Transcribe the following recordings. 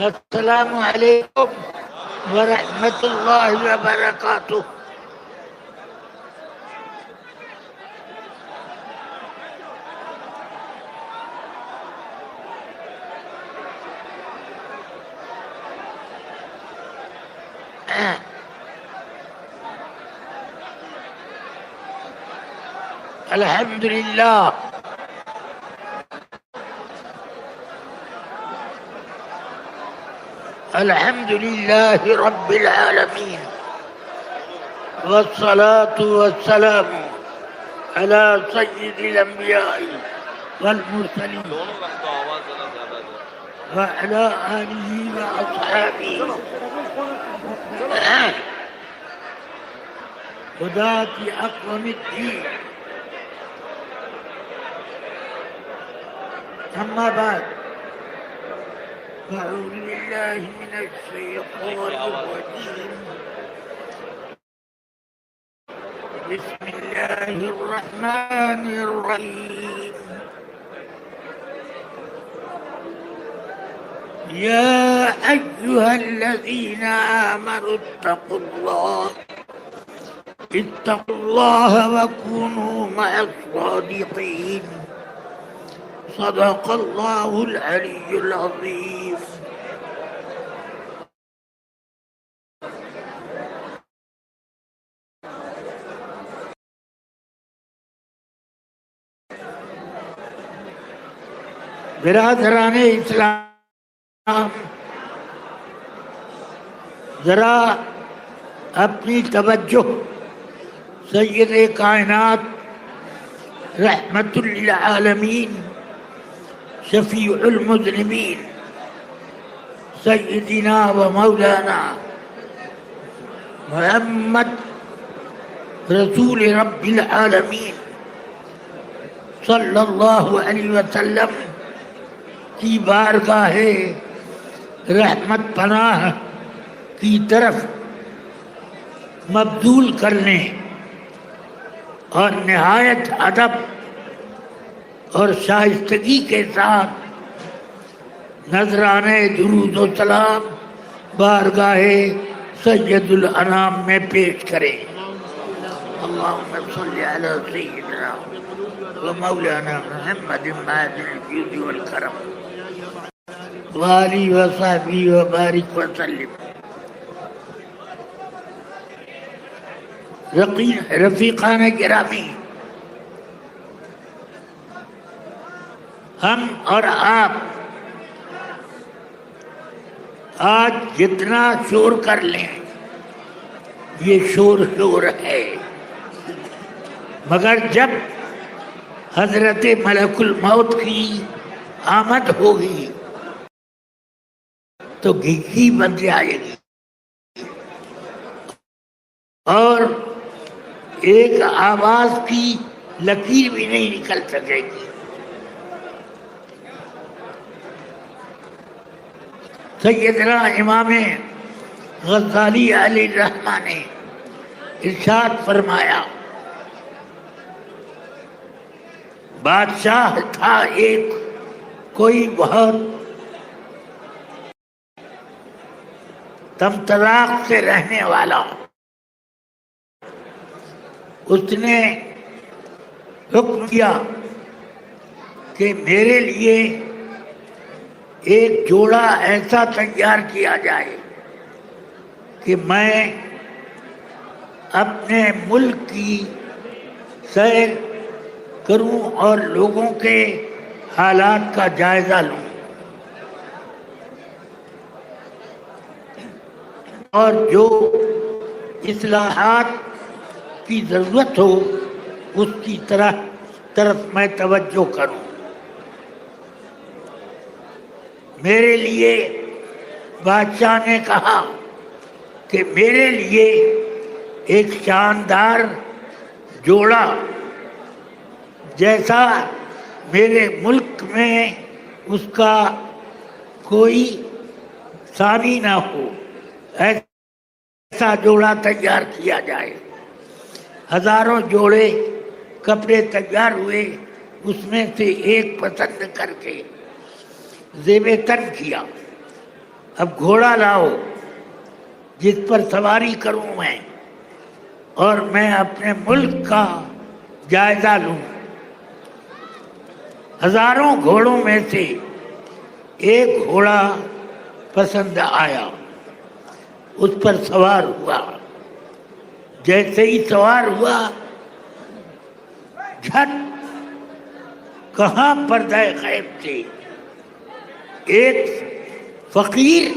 السلام علیکم ورحمۃ اللہ وبرکاتہ. الحمد للہ الحمد للہ رب العالمین والصلاة والسلام على سید الانبیاء والمرسلین وعلى آلہ واصحابہ هداة اقوام الدین. اما بعد أعوذ بالله من الشيطان الرجيم. بسم الله الرحمن الرحيم. يا أيها الذين آمنوا اتقوا الله وكونوا مع الصادقين. صدق الله العلي العظيم. برادران اسلام، ذرا اپنی توجہ سید کائنات رحمت للعالمین شفیع المذنبین سیدنا و مولانا محمد رسول رب العالمین صلی اللہ علیہ وسلم کی بارگاہ رحمت پناہ کی طرف مبذول کرنے اور نہایت ادب اور شائستگی کے ساتھ نذرانے درود و سلام بارگاہ سید الانام میں پیش کریں. اللہم صلی علی سیدنا و مولانا محمد معدن الجود والکرم وآلہ وصحبہ وبارک وسلم. رفیقان گرامی، ہم اور آپ آج جتنا شور کر لیں یہ شور ہے، مگر جب حضرت ملک الموت کی آمد ہوگی تو گھیگی بن جائے گی اور ایک آواز کی لکیر بھی نہیں نکل سکے گی. سیدنا امام غزالی علیہ الرحمہ نے ارشاد فرمایا، بادشاہ تھا ایک کوئی بہت طمطراق سے رہنے والا. اس نے حکم کیا کہ میرے لیے ایک جوڑا ایسا تیار کیا جائے کہ میں اپنے ملک کی سیر کروں اور لوگوں کے حالات کا جائزہ لوں، اور جو اصلاحات کی ضرورت ہو اس کی طرف میں توجہ کروں. میرے لیے بادشاہ نے کہا کہ میرے لیے ایک شاندار جوڑا جیسا میرے ملک میں اس کا کوئی ثانی نہ ہو ایسا جوڑا تیار کیا جائے. ہزاروں جوڑے کپڑے تیار ہوئے، اس میں سے ایک پسند کر کے زیب تن کیا اب گھوڑا لاؤ جس پر سواری کروں میں اور میں اپنے ملک کا جائزہ لوں۔ ہزاروں گھوڑوں میں سے ایک گھوڑا پسند آیا، اس پر سوار ہوا۔ جیسے ہی سوار ہوا، جھٹ کہاں پردہ غیب سے ایک فقیر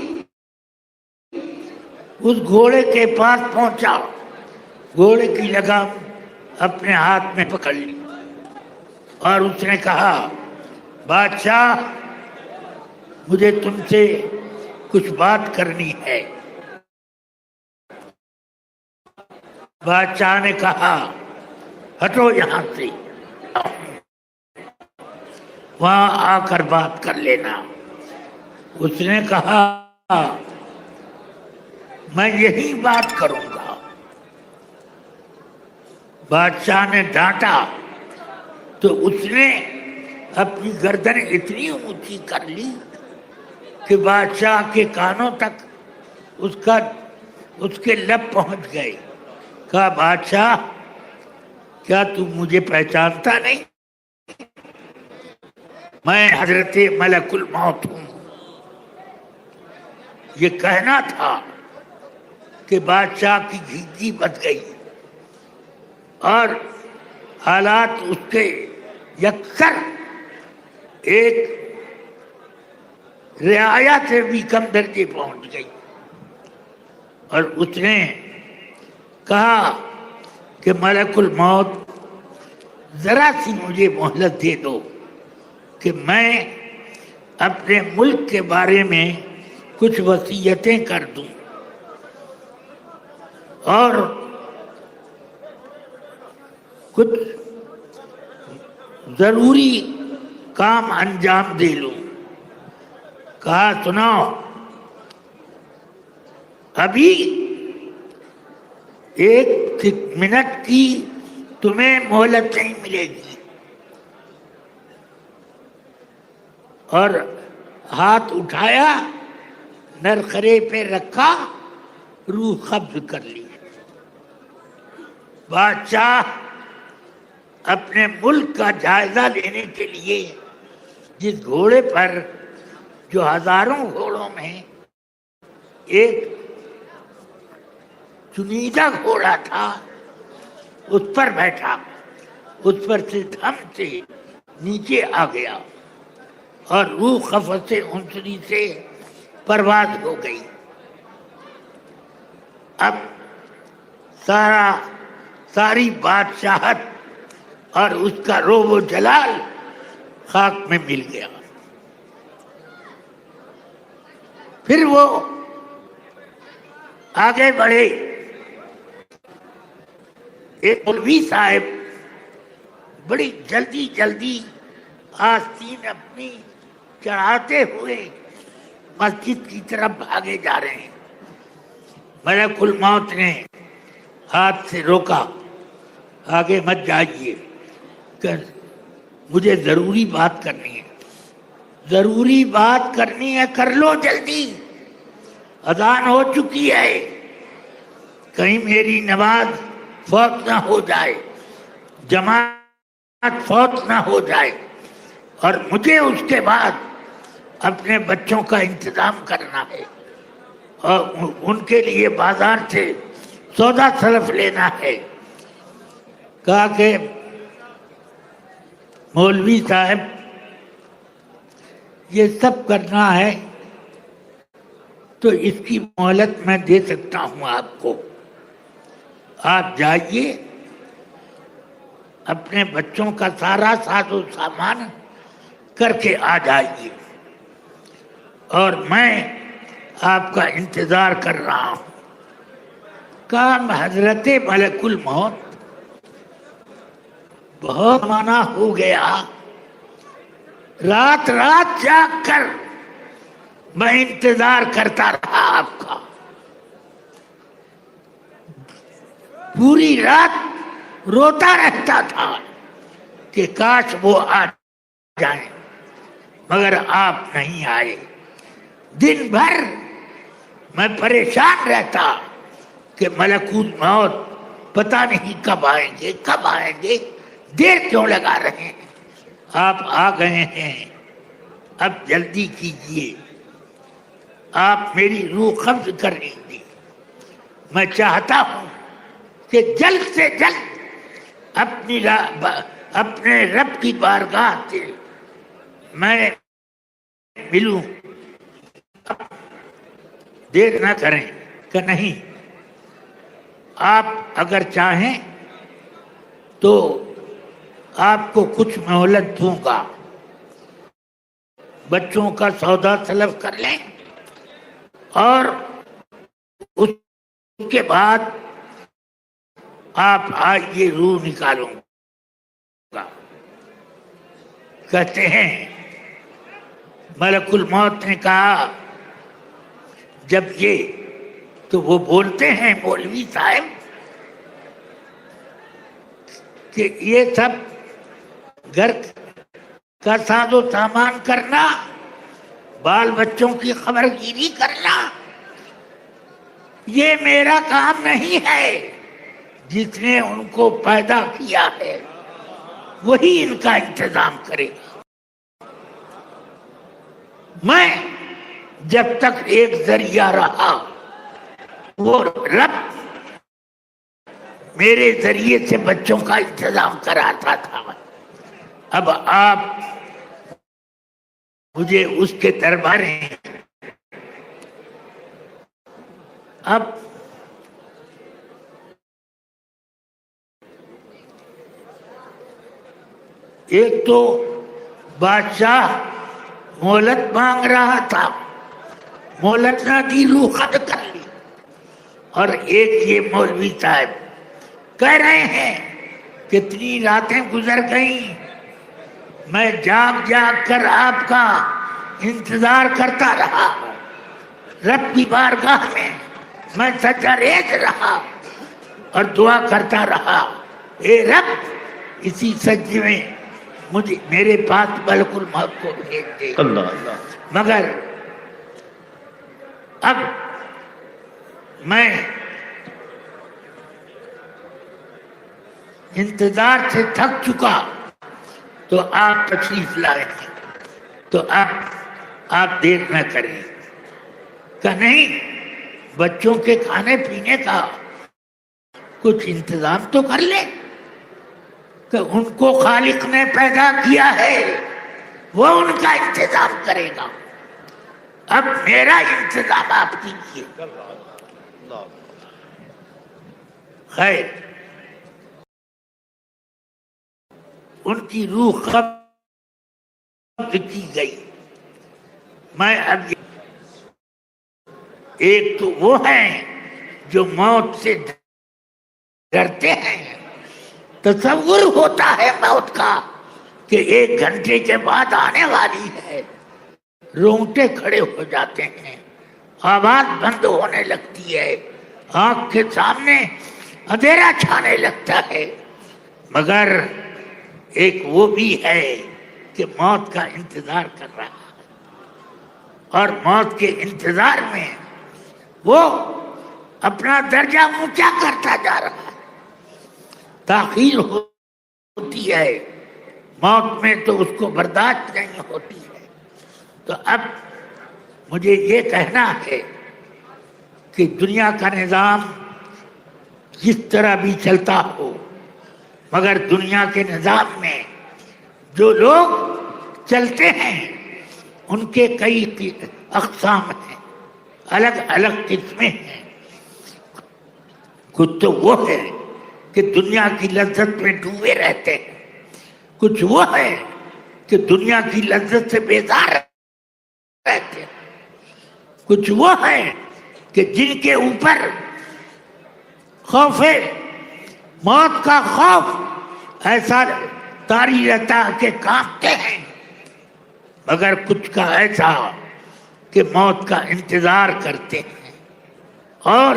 اس گھوڑے کے پاس پہنچا، گھوڑے کی لگام اپنے ہاتھ میں پکڑ لی اور اس نے کہا، بادشاہ مجھے تم سے کچھ بات کرنی ہے۔ بادشاہ نے کہا، ہٹو یہاں سے، وہاں آ کر بات کر لینا۔ اس نے کہا، میں یہی بات کروں گا۔ بادشاہ نے ڈانٹا تو اس نے اپنی گردن اتنی اونچی کر لی کہ بادشاہ کے کانوں تک اس کے لب پہنچ گئے۔ کہا، بادشاہ کیا تم مجھے پہچانتا نہیں؟ میں حضرت ملک الموت ہوں۔ یہ کہنا تھا کہ بادشاہ کی گھیچی بچ گئی اور حالات اس کے یکسر ایک رعایا سے بھی کم درجے پہنچ گئی، اور اس نے کہا کہ ملک الموت ذرا سی مجھے مہلت دے دو کہ میں اپنے ملک کے بارے میں کچھ وصیتیں کر دوں اور کچھ ضروری کام انجام دے لوں۔ کہا، سناؤ، ابھی 1 منٹ کی تمہیں مہلت نہیں ملے گی۔ اور ہاتھ اٹھایا، نرخرے پہ رکھا، روح قبض کر لی۔ بادشاہ اپنے ملک کا جائزہ لینے کے لیے جس گھوڑے پر، جو ہزاروں گھوڑوں میں ایک چنیدہ گھوڑا تھا، اس پر بیٹھا، اس پر سے دھم سے نیچے آ گیا اور روح قفس عنصری سے پرواز ہو گئی۔ اب ساری بادشاہت اور اس کا روب و جلال خاک میں مل گیا۔ پھر وہ آگے بڑھے۔ ایک مولوی صاحب بڑی جلدی آستین اپنی چڑھاتے ہوئے مسجد کی طرف بھاگے جا رہے ہیں۔ ملک الموت نے ہاتھ سے روکا، آگے مت جائیے، کہ مجھے ضروری بات کرنی ہے۔ ضروری بات کرنی ہے، کر لو جلدی، اذان ہو چکی ہے، کہیں میری نماز فوت نہ ہو جائے، جماعت فوت نہ ہو جائے، اور مجھے اس کے بعد اپنے بچوں کا انتظام کرنا ہے اور ان کے لیے بازار سے سودا سلف لینا ہے۔ کہا کہ مولوی صاحب یہ سب کرنا ہے تو اس کی مہلت میں دے سکتا ہوں آپ کو، آپ جائیے اپنے بچوں کا سارا ساز و سامان کر کے آ جائیے اور میں آپ کا انتظار کر رہا ہوں۔ کہا، حضرت ملک الموت بہت مانا ہو گیا، رات جاگ کر میں انتظار کرتا رہا آپ کا، پوری رات روتا رہتا تھا کہ کاش وہ آ جائیں، مگر آپ نہیں آئے۔ دن بھر میں پریشان رہتا کہ ملکوت موت پتہ نہیں کب آئیں گے، دیر کیوں لگا رہے ہیں؟ آپ آ گئے ہیں، اب جلدی کیجیے، آپ میری روح قبض کر لیں گے۔ میں چاہتا ہوں کہ جلد سے جلد اپنے رب کی بارگاہ سے میں ملوں۔ دیر نہ کریں کہ نہیں، آپ اگر چاہیں تو آپ کو کچھ مہلت دوں گا، بچوں کا سودا طلب کر لیں اور اس کے بعد آپ آئیے، روح نکالوں گا۔ کہتے ہیں ملک الموت نے کہا جب یہ، تو وہ بولتے ہیں مولوی صاحب کہ یہ سب گھر کا ساز و سامان کرنا، بال بچوں کی خبر گیری کرنا، یہ میرا کام نہیں ہے، جس نے ان کو پیدا کیا ہے وہی ان کا انتظام کرے گا۔ میں جب تک ایک ذریعہ رہا، وہ رب میرے ذریعے سے بچوں کا انتظام کراتا تھا۔ اب آپ مجھے اس کے دربار ہیں۔ اب ایک تو بادشاہ مہلت مانگ رہا تھا، مہلت نہ دی، روح قبض کر لی، اور ایک یہ مولوی صاحب کہہ رہے ہیں کتنی راتیں گزر گئیں، میں جاگ جاگ کر آپ کا انتظار کرتا رہا، رب کی بارگاہ میں سجدہ ریز رہا اور دعا کرتا رہا، اے رب اسی سجدے میں مجھے میرے پاس ملک الموت کو بھیج دے۔ مگر اب میں انتظار سے تھک چکا، تو آپ تشریف لائیں، تو آپ دیر نہ کریں۔ کہ نہیں، بچوں کے کھانے پینے کا کچھ انتظام تو کر لیں، کہ ان کو خالق نے پیدا کیا ہے، وہ ان کا انتظام کرے گا، اب میرا انتظام آپ کیجیے۔ خیر، ان کی روح قبض کی گئی۔ میں اب ایک تو وہ ہیں جو موت سے ڈرتے ہیں، تصور ہوتا ہے موت کا کہ 1 گھنٹے کے بعد آنے والی ہے، رونگٹے کھڑے ہو جاتے ہیں، آواز بند ہونے لگتی ہے، آنکھ کے سامنے اندھیرا چھانے لگتا ہے۔ مگر ایک وہ بھی ہے کہ موت کا انتظار کر رہا ہے، اور موت کے انتظار میں وہ اپنا درجہ اونچا کرتا جا رہا ہے۔ تاخیر ہوتی ہے موت میں تو اس کو برداشت نہیں ہوتی ہے۔ تو اب مجھے یہ کہنا ہے کہ دنیا کا نظام جس طرح بھی چلتا ہو، مگر دنیا کے نظام میں جو لوگ چلتے ہیں ان کے کئی اقسام ہیں، الگ الگ قسمیں ہیں۔ کچھ تو وہ ہے کہ دنیا کی لذت میں ڈوبے رہتے ہیں، کچھ وہ ہے کہ دنیا کی لذت سے بیزار رہتے ہیں، کچھ وہ ہے کہ جن کے اوپر خوف موت کا خوف ایسا طاری رہتا کہ کانپتے ہیں، مگر کچھ کا ایسا کہ موت کا انتظار کرتے ہیں، اور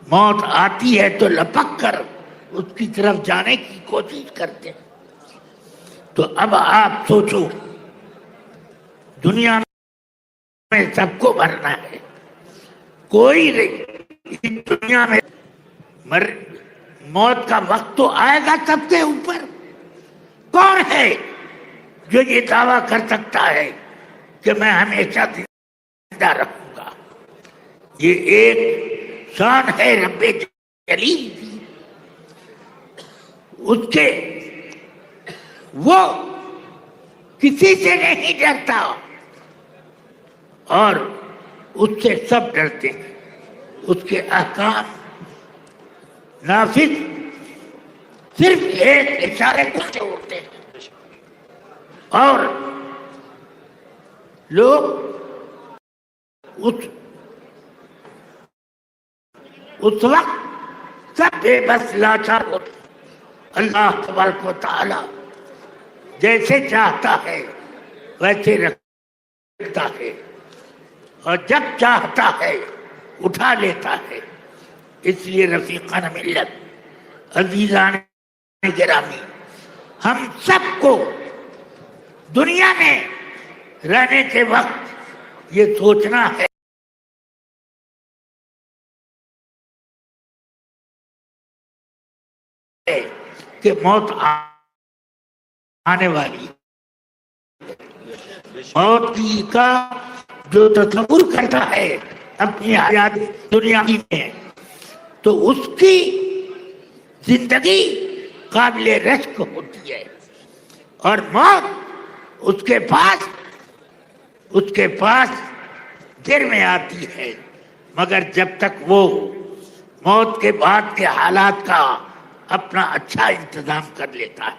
موت آتی ہے تو لپک کر اس کی طرف جانے کی کوشش کرتے ہیں۔ تو اب آپ سوچو، دنیا میں سب کو مرنا ہے، کوئی اس دنیا میں موت کا وقت تو آئے گا سب کے اوپر. کون ہے جو یہ دعویٰ کر سکتا ہے کہ میں ہمیشہ زندہ رہوں گا؟ یہ ایک شان ہے رب جلیل کی. اس کے وہ کسی سے نہیں ڈرتا اور اس سے سب ڈرتے ہیں. اس کے احکام نافذ صرف ایک اشارے سے ہوتے ہیں اور لوگ اس وقت سب بے بس لاچار ہوتے ہیں. اللہ تبارک و تعالی جیسے چاہتا ہے ویسے رکھتا ہے اور جب چاہتا ہے اٹھا لیتا ہے. اس لیے رفیقان ملت، عزیزان گرامی، ہم سب کو دنیا میں رہنے کے وقت یہ سوچنا ہے کہ موت آنے والی. موت کی کا جو تصور کرتا ہے اپنی حیات دنیا میں تو اس کی زندگی قابل رشک ہوتی ہے اور موت اس کے پاس دیر میں آتی ہے. مگر جب تک وہ موت کے بعد کے حالات کا اپنا اچھا انتظام کر لیتا ہے.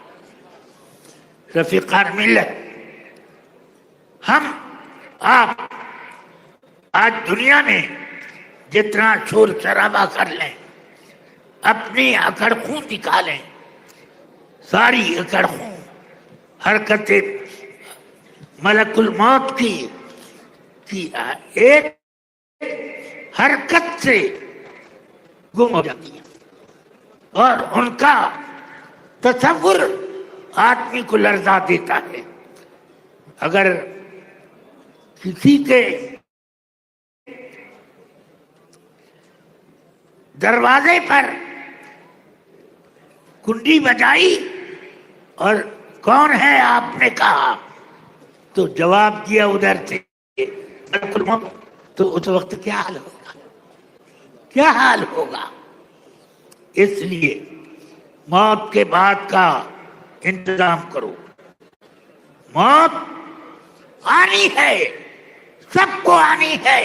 رفیقان ملت، ہم آپ آج دنیا میں جتنا شور شرابہ کر لیں، اپنی اکڑ خوں دکھا لیں، ساری اکڑ خوں حرکتیں ملک الموت کی ایک حرکت سے گم ہو جاتی ہے اور ان کا تصور آدمی کو لرزا دیتا ہے. اگر کسی کے دروازے پر کنڈی بجائی اور کون ہے آپ نے کہا تو جواب دیا ادھر سے ملک الموت، تو اس وقت کیا حال ہوگا؟ اس لیے موت کے بعد کا انتظام کرو. موت آنی ہے، سب کو آنی ہے.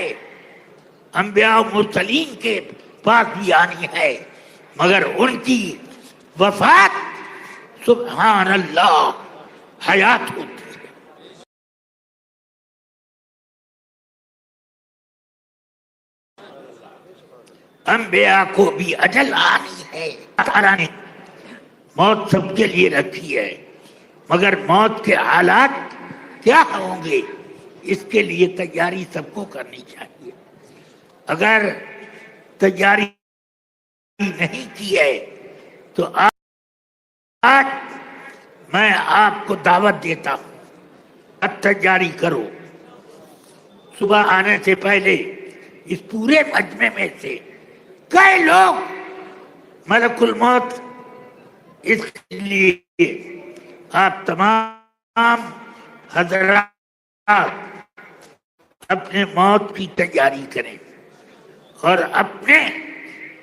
انبیاء و مرسلین کے پاس بھی آنی ہے، مگر ان کی وفات سبحان اللہ حیات ہوتی ہے. انبیاء کو بھی اجل آنی ہے. تعالیٰ نے موت سب کے لیے رکھی ہے، مگر موت کے حالات کیا ہوں گے اس کے لیے تیاری سب کو کرنی چاہیے. اگر تیاری نہیں کی ہے تو آج میں آپ کو دعوت دیتا ہوں، اب تیاری کرو. صبح آنے سے پہلے اس پورے مجمع میں سے کئی لوگ ملک الموت اس لیے آپ تمام حضرات اپنے موت کی تیاری کریں اور اپنے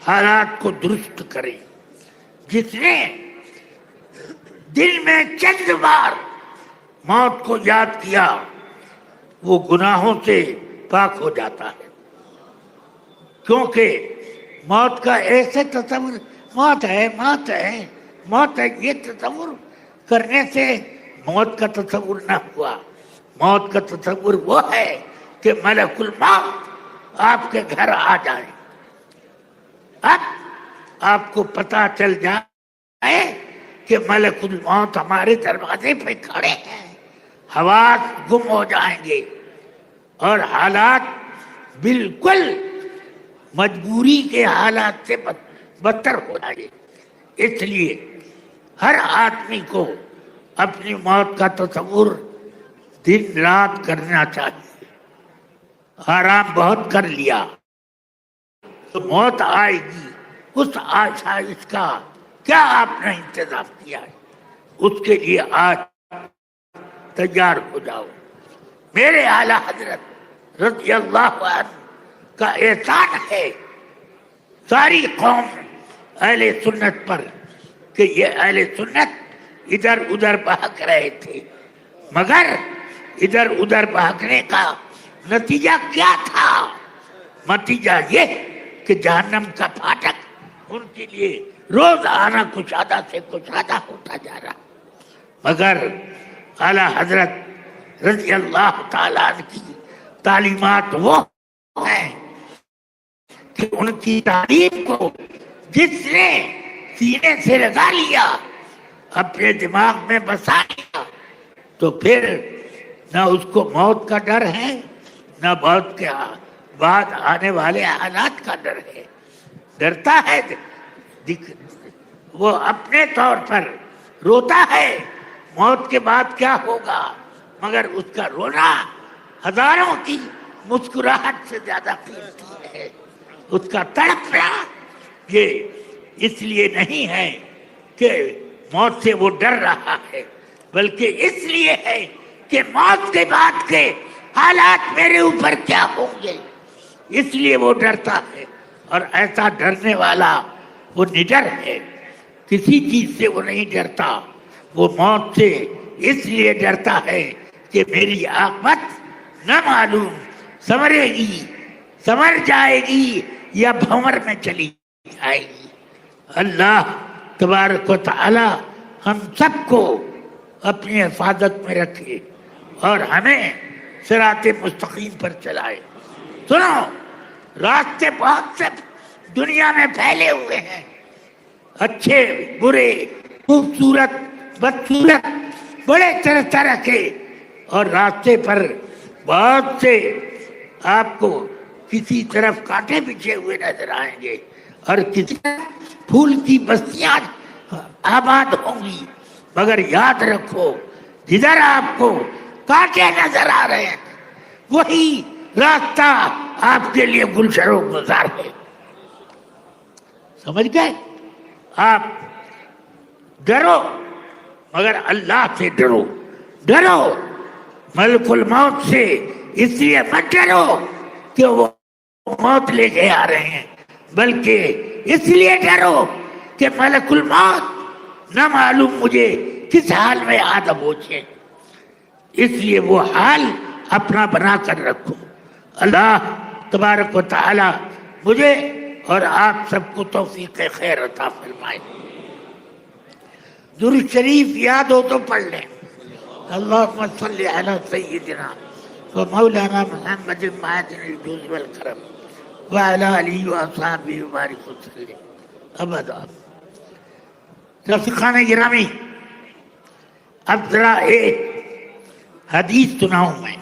حالات کو درست کریں. جس نے دل میں چند بار موت کو یاد کیا وہ گناہوں سے پاک ہو جاتا ہے. کیونکہ موت کا ایسے تصور موت ہے یہ تصور کرنے سے موت کا تصور نہ ہوا. موت کا تصور وہ ہے کہ ملک الموت آپ کے گھر آ جائے. اب آپ کو پتا چل جائے کہ ملک الموت ہمارے دروازے پہ کھڑے ہیں، حواس گم ہو جائیں گے اور حالات بالکل مجبوری کے حالات سے بدتر ہو جائیں گے. اس لیے ہر آدمی کو اپنی موت کا تصور دن رات کرنا چاہیے. آرام بہت کر لیا، تو موت آئے گی، اس آسائش کا کیا آپ نے انتظام کیا ہے؟ اس کے لیے آج تیار ہو جاؤ۔ میرے اعلیٰ حضرت رضی اللہ عنہ کا احسان ہے ساری قوم اہل سنت پر کہ یہ اہل سنت ادھر ادھر بہک رہے تھے، مگر ادھر ادھر بہکنے کا نتیجہ کیا تھا؟ نتیجہ یہ کہ جہنم کا پھاٹک ان کے لیے روز آنا کشادہ سے کشادہ ہوتا جا رہا، مگر اعلیٰ حضرت رضی اللہ تعالیٰ عنہ کی تعلیمات وہ ہیں کہ ان کی تعلیم کو جس نے سینے سے لگا لیا، اپنے دماغ میں بسا لیا، تو پھر نہ اس کو موت کا ڈر ہے، نہ موت کے بعد آنے والے حالات کا ڈر ہے۔ ڈرتا ہے، وہ اپنے طور پر روتا ہے موت کے بعد کیا ہوگا، مگر اس کا رونا ہزاروں کی مسکراہٹ سے زیادہ قیمتی ہے۔ اس کا تڑپنا یہ اس لیے نہیں ہے کہ موت سے وہ ڈر رہا ہے، بلکہ اس لیے ہے کہ موت کے بعد کے حالات میرے اوپر کیا ہوں گے، اس لیے وہ ڈرتا ہے۔ اور ایسا ڈرنے والا وہ نڈر ہے، کسی چیز سے وہ نہیں ڈرتا، وہ موت سے اس لیے ڈرتا ہے کہ میری عاقبت نہ معلوم، سنورے گی، سنور جائے گی یا بھنور میں چلی جائے گی۔ اللہ تبارک و تعالی ہم سب کو اپنی حفاظت میں رکھے اور ہمیں صراط مستقیم پر چلائے۔ سنو، راستے بہت سے دنیا میں پھیلے ہوئے ہیں، اچھے برے، خوبصورت بدصورت، بڑے طرح طرح کے، اور راستے پر بہت سے آپ کو کسی طرف کانٹے بچھے ہوئے نظر آئیں گے اور کسی طرف پھول کی بستیاں آباد ہوں گی، مگر یاد رکھو جدھر آپ کو کانٹے نظر آ رہے ہیں وہی راستہ آپ کے لیے گلشن و گلزار ہے۔ سمجھ گئے؟ آپ ڈرو مگر اللہ سے ڈرو، ڈرو ملک الموت سے اس لیے مت ڈرو کہ وہ موت لے کے آ رہے ہیں، بلکہ اس لیے ڈرو کہ ملک الموت نہ معلوم مجھے کس حال میں آ دبوچے، اس لیے وہ حال اپنا بنا کر رکھو۔ اللہ تبارک و تعالی مجھے اور آپ سب کو توفیق خیر عطا فرمائے۔ درود شریف یاد ہو تو پڑھ لیں۔ اللہم صلی علی سیدنا و مولانا محمد معدن الجود والکرم وعلی آلہ و اصحابہ وبارک وسلم ابدا۔ رفیقان گرامی، اب ذرا ایک حدیث سناؤں میں۔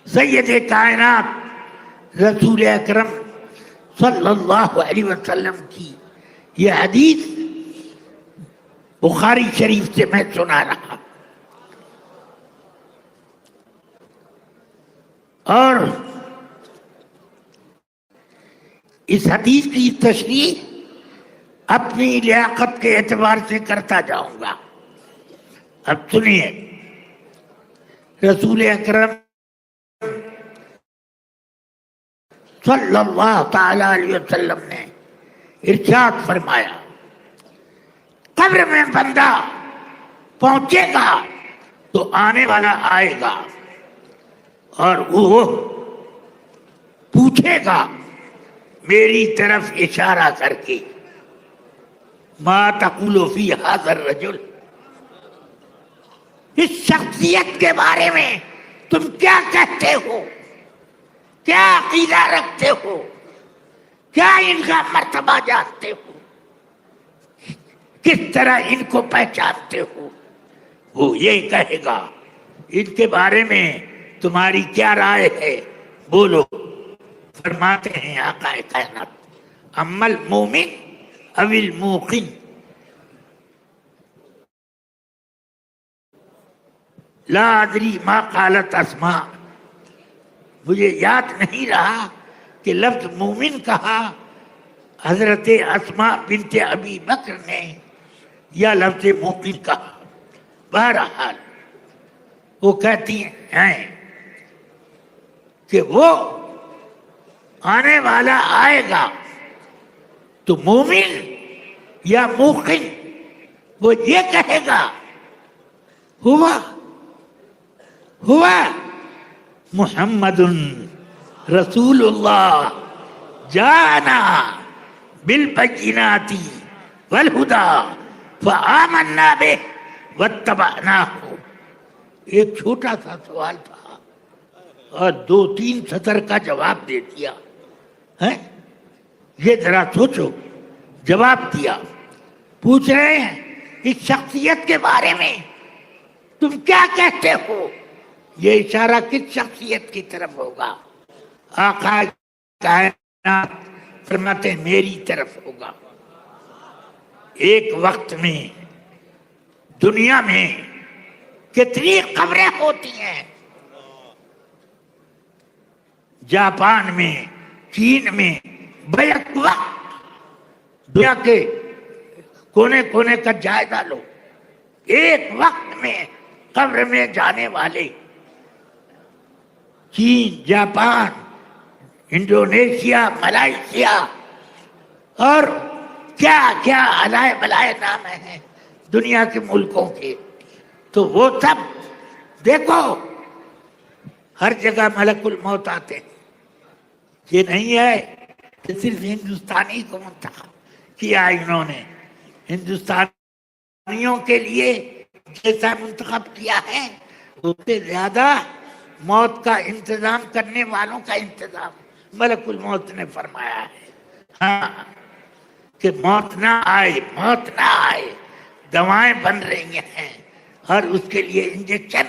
سید کائنات رسول اکرم صلی اللہ علیہ وسلم کی یہ حدیث بخاری شریف سے میں سنا رہا، اور اس حدیث کی تشریح اپنی لیاقت کے اعتبار سے کرتا جاؤں گا۔ اب سنیے، رسول اکرم صلی اللہ تعالی علیہ وسلم نے ارشاد فرمایا، قبر میں بندہ پہنچے گا تو آنے والا آئے گا اور وہ پوچھے گا میری طرف اشارہ کر کے، ما تقول فی ھذا الرجل، اس شخصیت کے بارے میں تم کیا کہتے ہو، کیا عقیدہ رکھتے ہو، کیا ان کا مرتبہ جانتے ہو، کس طرح ان کو پہچانتے ہو؟ وہ یہ کہے گا ان کے بارے میں تمہاری کیا رائے ہے، بولو۔ فرماتے ہیں آقا کائنات، اما المومن او الموقن، لا ادری ما قالت اسماء، مجھے یاد نہیں رہا کہ لفظ مومن کہا حضرت اسماء بنت ابی بکر نے یا لفظ مومن کہا. بہرحال وہ کہتی ہیں کہ وہ آنے والا آئے گا تو مومن یا موقن وہ یہ کہے گا ہوا محمد رسول اللہ جانا بالبینات والہدی فآمنا بہ واتبعناہ. ایک چھوٹا سا سوال تھا اور 2-3 سطر کا جواب دے دیا ہے. یہ ذرا سوچو. جواب دیا. پوچھ رہے ہیں اس شخصیت کے بارے میں تم کیا کہتے ہو؟ یہ اشارہ کس شخصیت کی طرف ہوگا؟ آقا کائنات فرماتے ہیں میری طرف ہوگا. ایک وقت میں دنیا میں کتنی قبریں ہوتی ہیں. جاپان میں، چین میں، بیک وقت دنیا کے کونے کونے کا جائزہ لو. ایک وقت میں قبر میں جانے والے چین، جاپان، انڈونیشیا، ملائیشیا اور کیا کیا علائے بلائے نام ہیں دنیا کے ملکوں کے. تو وہ سب دیکھو ہر جگہ ملک الموت آتے ہیں. یہ نہیں ہے کہ صرف ہندوستانی کو منتخب کیا انہوں نے. ہندوستانیوں کے لیے جیسا منتخب کیا ہے اس سے زیادہ موت کا انتظام کرنے والوں کا انتظام ملک الموت نے فرمایا ہے. ہاں کہ موت نہ آئے، موت نہ آئے. دوائیں بن رہی ہیں اور اس کے لیے انجیکشن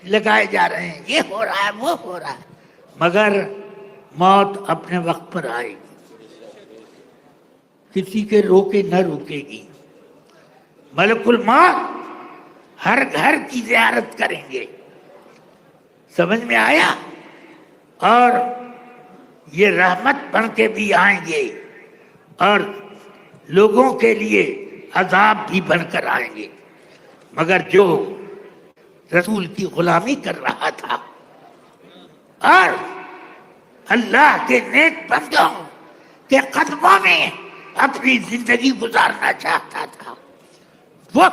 لگائے جا رہے ہیں. یہ ہو رہا ہے، وہ ہو رہا ہے، مگر موت اپنے وقت پر آئے گی. کسی کے روکے نہ روکے گی. ملک الموت ہر گھر کی زیارت کریں گے. سمجھ میں آیا؟ اور یہ رحمت بن کے بھی آئیں گے اور لوگوں کے لیے عذاب بھی بن کر آئیں گے. مگر جو رسول کی غلامی کر رہا تھا اور اللہ کے نیک بندوں کے قدموں میں اپنی زندگی گزارنا چاہتا تھا، وہ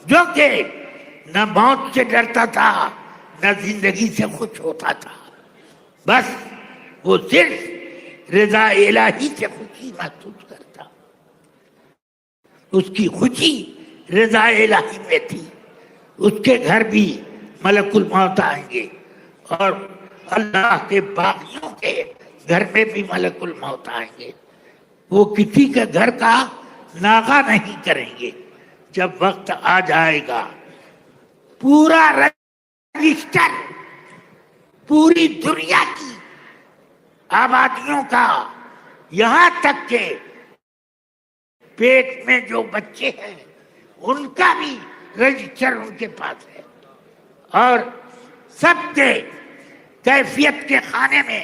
جو کہ نہ موت سے ڈرتا تھا نہ زندگی سے خوش ہوتا تھا، بس وہ صرف رضا الہی سے خوشی محسوس کرتا. اس کی خوشی رضا الہی میں تھی. اس کے گھر بھی ملک الموت آئیں گے اور اللہ کے باغیوں کے گھر میں بھی ملک الموت آئیں گے. وہ کسی کے گھر کا ناغہ نہیں کریں گے. جب وقت آ جائے گا پورا رجسٹر پوری دنیا کی آبادیوں کا، یہاں تک کہ پیٹ میں جو بچے ہیں ان کا بھی رجسٹر ان کے پاس ہے اور سب کے کیفیت کے خانے میں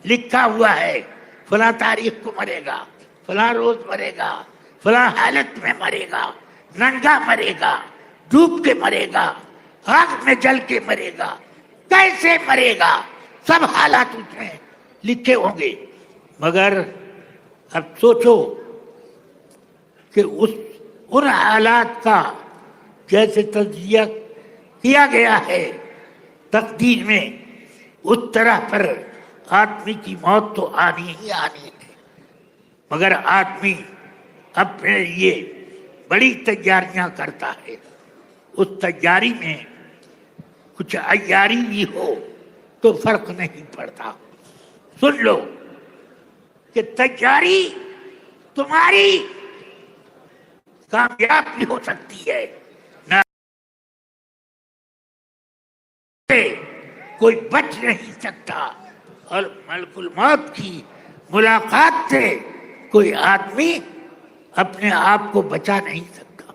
لکھا ہوا ہے فلاں تاریخ کو مرے گا، فلاں روز مرے گا، فلاں حالت میں مرے گا، ننگا مرے گا، ڈوب کے مرے گا، آگ میں جل کے مرے گا، کیسے مرے گا، سب حالات اس میں لکھے ہوں گے. مگر اب سوچو کہ ان حالات کا جیسے تجزیہ کیا گیا ہے تقدیر میں، اس طرح پر آدمی کی موت تو آنی ہی آنی ہے. مگر آدمی اپنے لیے بڑی تیاریاں کرتا ہے. اس تیاری میں کچھ عیاری بھی ہو تو فرق نہیں پڑتا. سن لو کہ تیاری تمہاری کامیاب بھی ہو سکتی ہے، نہ کوئی بچ نہیں سکتا. اور ملک الموت کی ملاقات سے کوئی آدمی اپنے آپ کو بچا نہیں سکتا.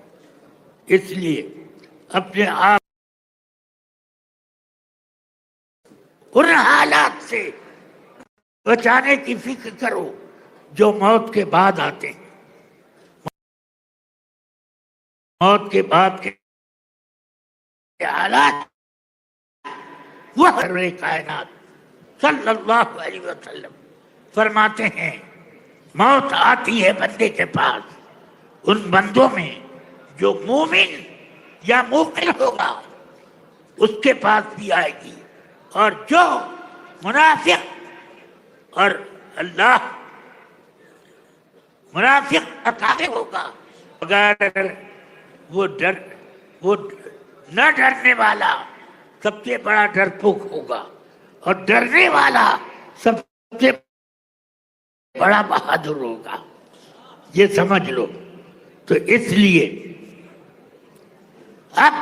اس لیے اپنے آپ ان حالات سے بچانے کی فکر کرو جو موت کے بعد آتے ہیں. موت کے بعد کے حالات وہ سرور کائنات صلی اللہ علیہ وسلم فرماتے ہیں موت آتی ہے بندے کے پاس ان بندوں میں جو مومن یا مومن ہوگا اس کے پاس بھی آئے گی، اور جو منافق اور اللہ منافق عطاے ہوگا اگر وہ نہ ڈرنے والا سب سے بڑا ڈرپوک ہوگا، اور ڈرنے والا سب سے بڑا بہادر ہوگا. یہ سمجھ لو. تو اس لیے اب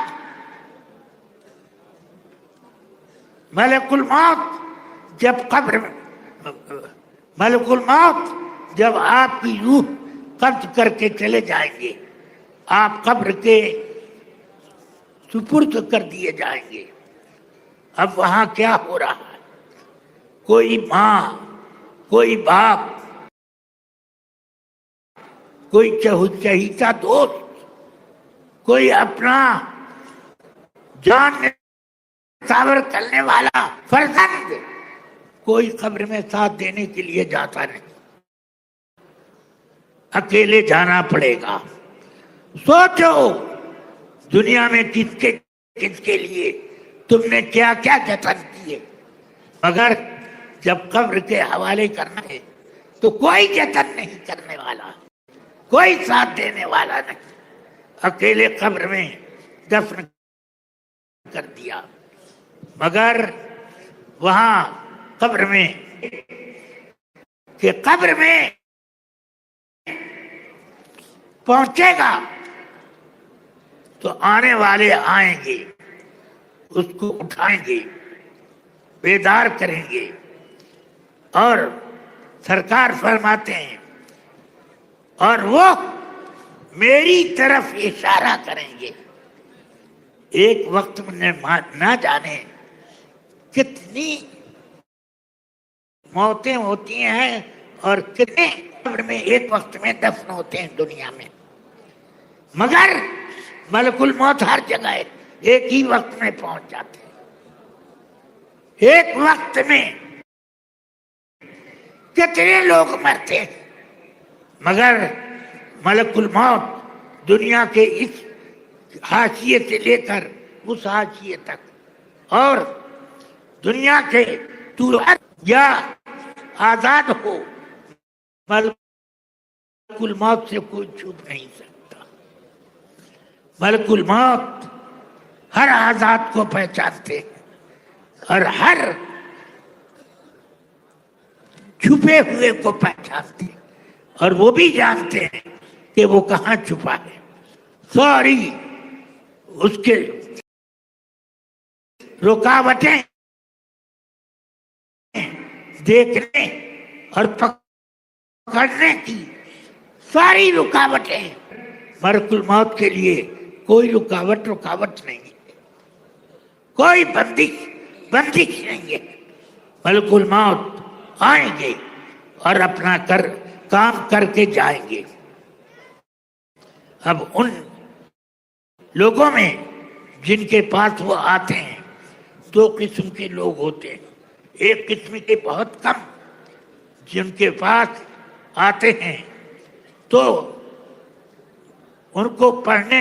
ملک الموت جب آپ کی روح قبض کر کے چلے جائیں گے، آپ قبر کے سپرد کر دیے جائیں گے. اب وہاں کیا ہو رہا ہے؟ کوئی ماں، کوئی باپ، کوئی چہیتا دوست، کوئی اپنا جان نثار کرنے والا فرزند کوئی قبر میں ساتھ دینے کے لیے جاتا نہیں، اکیلے جانا پڑے گا. سوچو دنیا میں کس کے لیے تم نے کیا کیا جتن کیے، مگر جب قبر کے حوالے کرنا ہے تو کوئی جتن نہیں کرنے والا، کوئی ساتھ دینے والا نہیں. اکیلے قبر میں دفن کر دیا. مگر وہاں قبر میں پہنچے گا تو آنے والے آئیں گے، اس کو اٹھائیں گے، بیدار کریں گے، اور سرکار فرماتے ہیں اور وہ میری طرف اشارہ کریں گے. ایک وقت میں نہ جانے کتنی موتیں ہوتی ہیں اور کتنے قبر میں ایک وقت میں دفن ہوتے ہیں دنیا میں، مگر ملک الموت ہر جگہ ایک ہی وقت میں پہنچ جاتے ہیں. ایک وقت میں کتنے لوگ مرتے ہیں، مگر ملک الموت دنیا کے اس حاشیے سے لے کر اس حاشیے تک، اور دنیا کے طول یا آزاد ہو، ملک الموت سے کوئی چھپ نہیں سکتا. ملک الموت ہر آزاد کو پہچانتے ہیں اور ہر چھپے ہوئے کو پہچانتے ہیں، اور وہ بھی جانتے ہیں کہ وہ کہاں چھپا ہے. ساری اس کے رکاوٹیں دیکھنے اور پکڑنے کی ساری رکاوٹیں ملک الموت کے لیے کوئی رکاوٹ نہیں ہے، کوئی بندش نہیں ہے. ملک الموت آئیں گے اور اپنا کام کر کے جائیں گے. اب ان لوگوں میں جن کے پاس وہ آتے ہیں دو قسم کے لوگ ہوتے ہیں. ایک قسم کے بہت کم جن کے پاس آتے ہیں تو ان کو پڑھنے،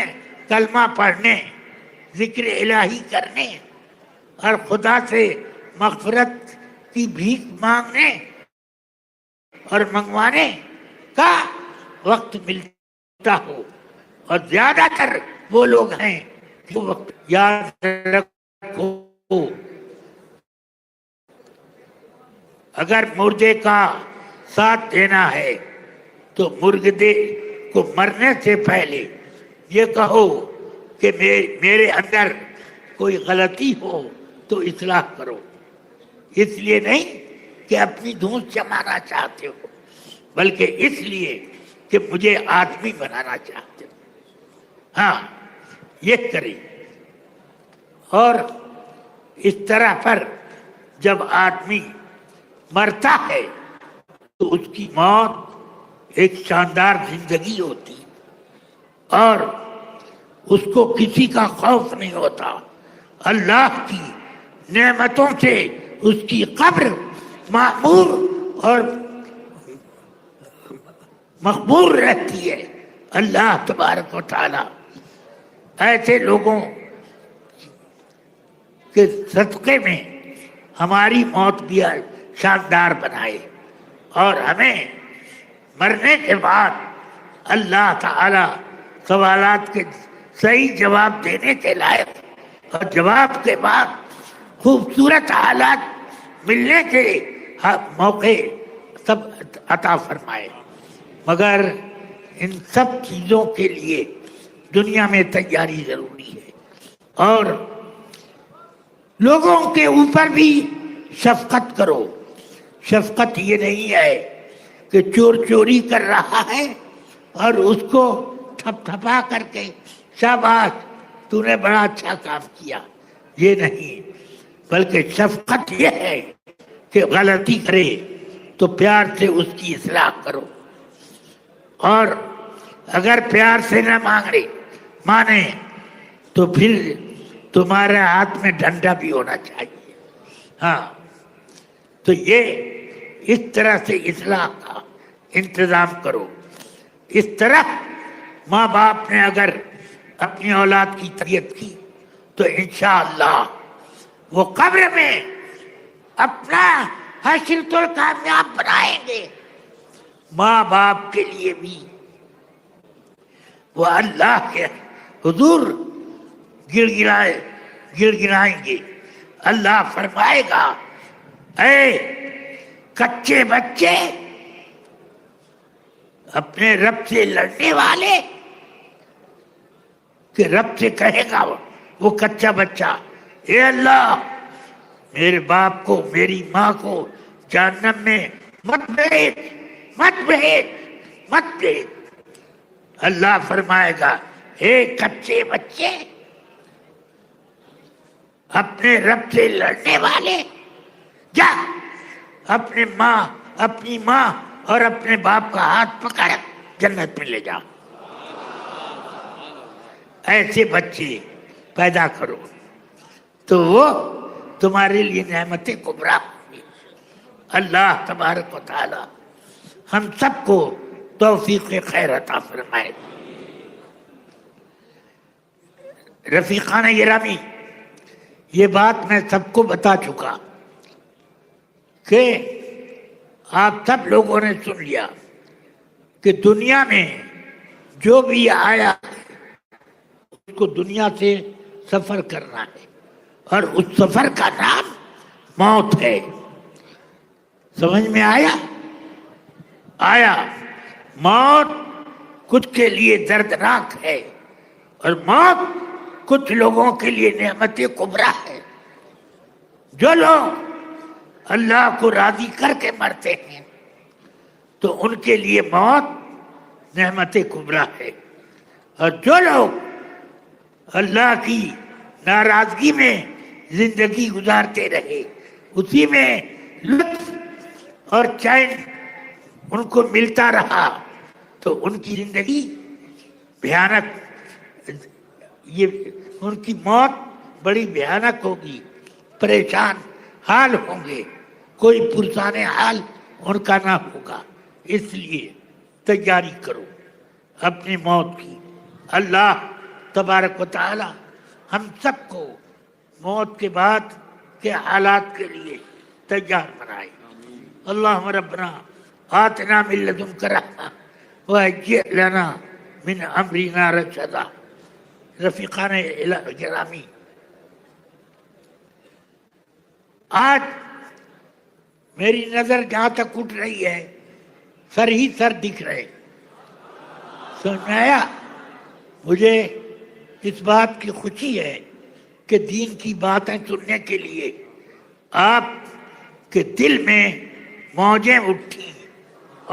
کلمہ پڑھنے، ذکر الہی کرنے اور خدا سے مغفرت کی بھیک مانگنے اور منگوانے کا وقت ملتا ہو، اور زیادہ تر وہ لوگ ہیں جو وقت یاد رکھو. اگر مردے کا ساتھ دینا ہے تو مردے کو مرنے سے پہلے یہ کہو کہ میرے اندر کوئی غلطی ہو تو اصلاح کرو. اس لیے نہیں کہ اپنی دھون جمانا چاہتے ہو، بلکہ اس لیے کہ مجھے آدمی بنانا چاہتے ہو. ہاں یہ کریں. اور اس طرح پر جب آدمی مرتا ہے تو اس کی موت ایک شاندار زندگی ہوتی اور اس کو کسی کا خوف نہیں ہوتا. اللہ کی نعمتوں سے اس کی قبر معمور اور مقبول رہتی ہے. اللہ تبارک و تعالی ایسے لوگوں کے صدقے میں ہماری موت بھی شاندار بنائے اور ہمیں مرنے کے بعد اللہ تعالی سوالات کے صحیح جواب دینے کے لائق اور جواب کے بعد خوبصورت حالات ملنے کے موقع سب عطا فرمائے. مگر ان سب چیزوں کے لیے دنیا میں تیاری ضروری ہے اور لوگوں کے اوپر بھی شفقت کرو. شفقت یہ نہیں ہے کہ چور چوری کر رہا ہے اور اس کو تھپ تھپا کر کے شاباش تو نے بڑا اچھا کام کیا، یہ نہیں، بلکہ شفقت یہ ہے کہ غلطی کرے تو پیار سے اس کی اصلاح کرو اور اگر پیار سے نہ مانے تو پھر تمہارے ہاتھ میں ڈنڈا بھی ہونا چاہیے. ہاں تو یہ اس طرح سے اصلاح کا انتظام کرو. اس طرح ماں باپ نے اگر اپنی اولاد کی تربیت کی تو انشاءاللہ وہ قبر میں اپنا حشر تو کامیاب بنائیں گے. ماں باپ کے لیے بھی وہ اللہ کے حضور گڑ گڑائیں گے. اللہ فرمائے گا اے کچے بچے اپنے رب سے لڑنے والے، کہ رب سے کہے گا وہ کچا بچہ اے اللہ میرے باپ کو میری ماں کو جہنم میں مت بھیج. اللہ فرمائے گا اے کچے بچے اپنے رب سے لڑنے والے، جا اپنی ماں اور اپنے باپ کا ہاتھ پکڑ جنت میں لے جا. ایسے بچے پیدا کرو تو وہ تمہارے لیے نعمت کبریٰ ہوگی. اللہ تبارک و تعالی ہم سب کو توفیق خیر عطا فرمائے. رفیقان گرامی، یہ بات میں سب کو بتا چکا کہ آپ سب لوگوں نے سن لیا کہ دنیا میں جو بھی آیا اس کو دنیا سے سفر کرنا ہے اور اس سفر کا نام موت ہے. سمجھ میں آیا موت کچھ کے لیے دردناک ہے اور موت کچھ لوگوں کے لیے نعمت کبریٰ ہے. جو لوگ اللہ کو راضی کر کے مرتے ہیں تو ان کے لیے موت نعمت کبریٰ ہے اور جو لوگ اللہ کی ناراضگی میں زندگی گزارتے رہے اسی میں لطف اور چین ان کو ملتا رہا تو ان کی زندگی بھیانک، یہ ان کی موت بڑی بھیانک ہوگی، پریشان حال ہوں گے، کوئی پرسان حال ان کا نہ ہوگا. اس لیے تیاری کرو اپنی موت کی. اللہ تبارک و تعالی ہم سب کو موت کے بعد کے حالات کے لیے تیار بنائے. اللہم ربنا آتنا من لدنک رحمہ وہیئ لنا من امرنا رشدا. رفیقان گرامی، آج میری نظر جہاں تک اٹھ رہی ہے سر ہی سر دکھ رہے. سمجھ میں آیا؟ مجھے اس بات کی خوشی ہے کہ دین کی باتیں سننے کے لیے آپ کے دل میں موجیں اٹھی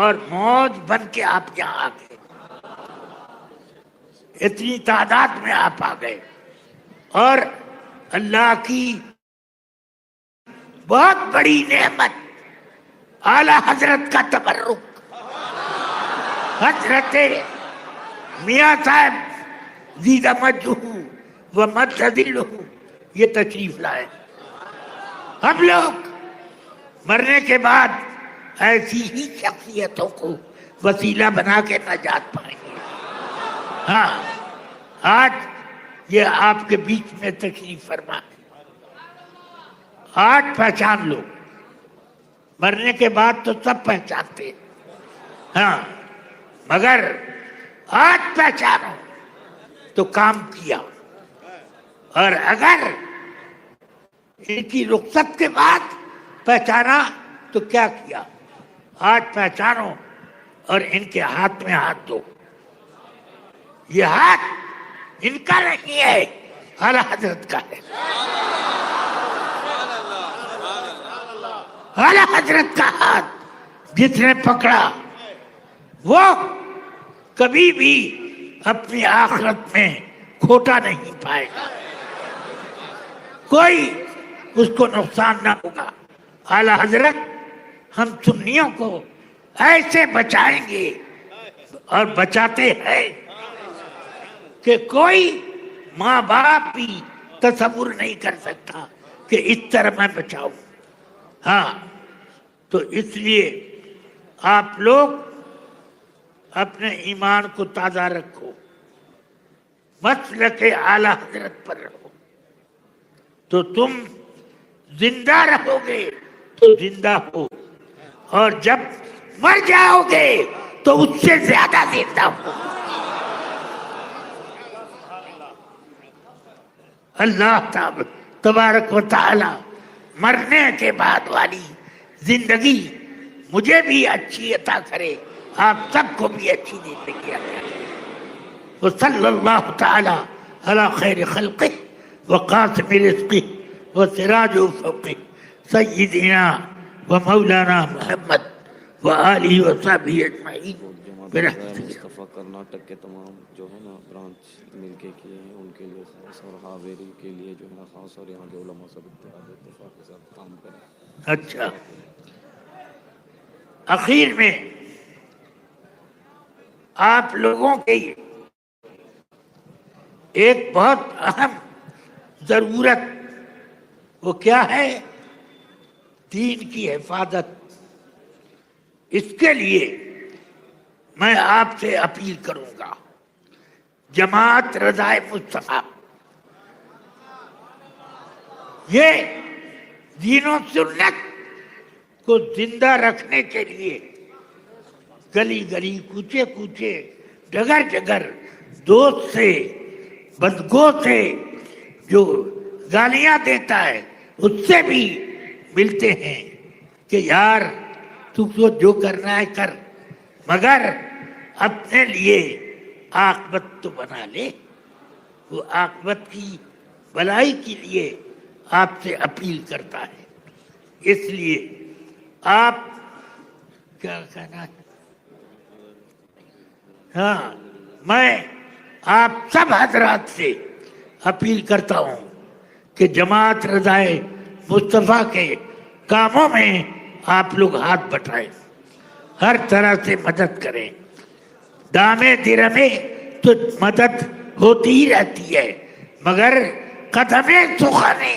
اور موج بن کے آپ یہاں آ گئے. اتنی تعداد میں آپ آ گئے اور اللہ کی بہت بڑی نعمت اعلی حضرت کا تبرک، حضرت میاں صاحب زیدہ مجدہ و مد ذلہ یہ تشریف لائے۔ ہم لوگ مرنے کے بعد ایسی ہی شخصیتوں کو وسیلہ بنا کے نجات پائیں گے۔ ہاں، آج یہ آپ کے بیچ میں تشریف فرما ہے، آج پہچان لو، مرنے کے بعد تو سب پہچانتے ہیں، ہاں، مگر آج پہچانو تو کام کیا، اور اگر ان کی رخصت کے بعد پہچانا تو کیا کیا؟ آج پہچانو اور ان کے ہاتھ میں ہاتھ دو۔ یہ ہاتھ ان کا نہیں ہے، اعلی حضرت کا ہے۔ اعلی حضرت کا ہاتھ جس نے پکڑا وہ کبھی بھی اپنی آخرت میں کھوٹا نہیں پائے گا، کوئی اس کو نقصان نہ ہوگا۔ اعلی حضرت ہم سنیوں کو ایسے بچائیں گے اور بچاتے ہیں کہ کوئی ماں باپ بھی تصور نہیں کر سکتا کہ اس طرح میں بچاؤں۔ ہاں، تو اس لیے آپ لوگ اپنے ایمان کو تازہ رکھو، مسلک اعلی حضرت پر رہو، تو تم زندہ رہو گے تو زندہ ہو، اور جب مر جاؤ گے تو اس سے زیادہ زندہ ہو۔ اللہ تبارک و تعالی مرنے کے بعد والی زندگی مجھے بھی اچھی عطا کرے، آپ سب کو بھی اچھی زندگی عطا کرے۔ وصلی اللہ تعالی علی خیر خلقہ وقاسم رزقہ وسراج افقہ سیدنا و مولانا محمد و آلہ و صحبہ اجمعین برحمتہ۔ مصطفیٰ کرناٹک کے تمام جو ہے نا برانچ مل کے کیے ہیں، ان کے لیے خاص، اور ہاویری کے لیے جو ہے نا خاص، اور یہاں کے علماء سب اتفاق کے ساتھ کام کریں۔ اچھا، اخیر میں آپ لوگوں کے ایک بہت اہم ضرورت، وہ کیا ہے؟ دین کی حفاظت۔ اس کے لیے میں آپ سے اپیل کروں گا، جماعت رضائے مصطفیٰ یہ دین و سنت کو زندہ رکھنے کے لیے گلی گلی، کوچے کوچے، ڈگر ڈگر، دوست سے، بدگو سے جو گالیاں دیتا ہے اس سے بھی ملتے ہیں کہ یار تو جو کرنا ہے کر، مگر اپنے لیے عاقبت تو بنا لے۔ وہ عاقبت کی بھلائی کے لیے آپ سے اپیل کرتا ہے۔ اس لیے آپ کیا کہنا ہے؟ ہاں، میں آپ سب حضرات سے اپیل کرتا ہوں کہ جماعت رضائے مصطفیٰ کے کاموں میں آپ لوگ ہاتھ بٹائیں، ہر طرح سے مدد کریں۔ دامے درمے تو مدد ہوتی ہی رہتی ہے، مگر قدمے سخنے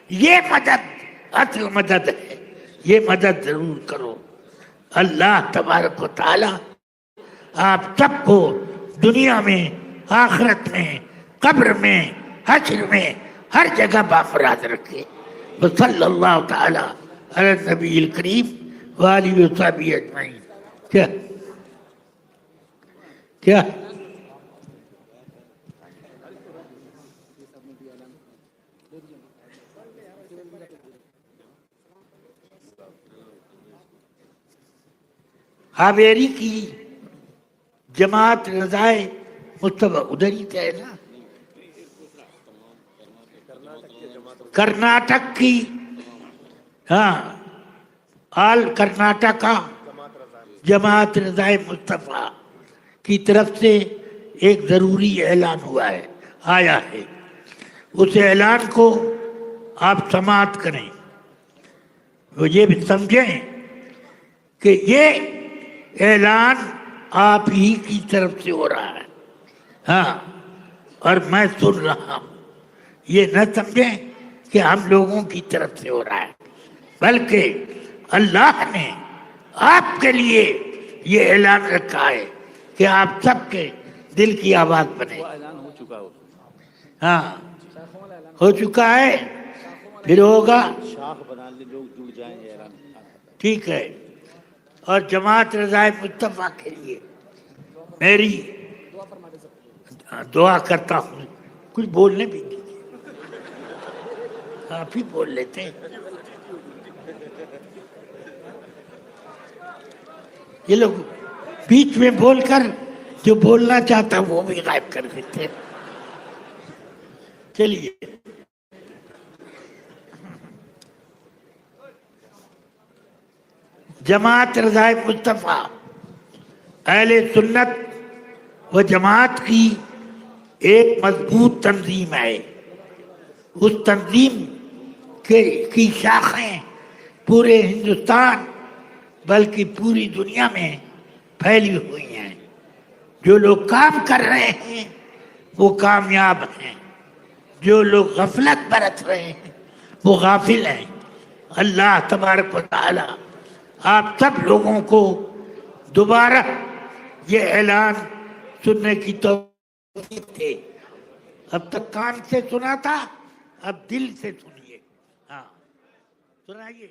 یہ مدد اصل مدد ہے، یہ مدد ضرور کرو۔ اللہ تبارک و تعالی آپ سب کو دنیا میں، آخرت میں، قبر میں، حشر میں، ہر جگہ بافراز رکھے۔ وصلی اللہ تعالی علی النبی الکریم وآلہ وصحبہ اجمعین۔ کیا ہاویری کی جماعت رضائے مصطفیٰ ادھر ہی ہے نا، کرناٹک کی، ہاں، آل کرناٹکا جماعت رضائے مصطفیٰ کی طرف سے ایک ضروری اعلان ہوا ہے، آیا ہے۔ اس اعلان کو آپ سماعت کریں۔ وہ یہ بھی سمجھیں کہ یہ اعلان آپ ہی کی طرف سے ہو رہا ہے، ہاں، اور میں سن رہا ہوں. یہ نہ سمجھیں کہ ہم لوگوں کی طرف سے ہو رہا ہے، بلکہ اللہ نے آپ کے لیے یہ اعلان رکھا ہے کہ آپ سب کے دل کی آواز بنے. اعلان ہو چکا ہو، ہاں ہو چکا ہے، پھر ہوگا. شاخ بنا لے، لوگ جڑ جائیں، یہ اعلان. ٹھیک ہے. اور جماعت رضائے مصطفیٰ کے لیے میری دعا کرتا ہوں. کچھ بولنے بھی نہیں، آپ ہی بول لیتے ہیں. یہ لوگ بیچ میں بول کر جو بولنا چاہتا وہ بھی غائب کر دیتے ہیں. چلیے، جماعت رضائے مصطفیٰ اہل سنت و جماعت کی ایک مضبوط تنظیم ہے. اس تنظیم کی شاخیں پورے ہندوستان بلکہ پوری دنیا میں پھیلی ہوئی ہیں. جو لوگ کام کر رہے ہیں وہ کامیاب ہیں، جو لوگ غفلت برت رہے ہیں وہ غافل ہیں. اللہ تبارک و تعالی آپ سب لوگوں کو دوبارہ یہ اعلان سننے کی توفیق دے. اب تک کان سے سنا تھا، اب دل سے سنیے. ہاں سنائیے.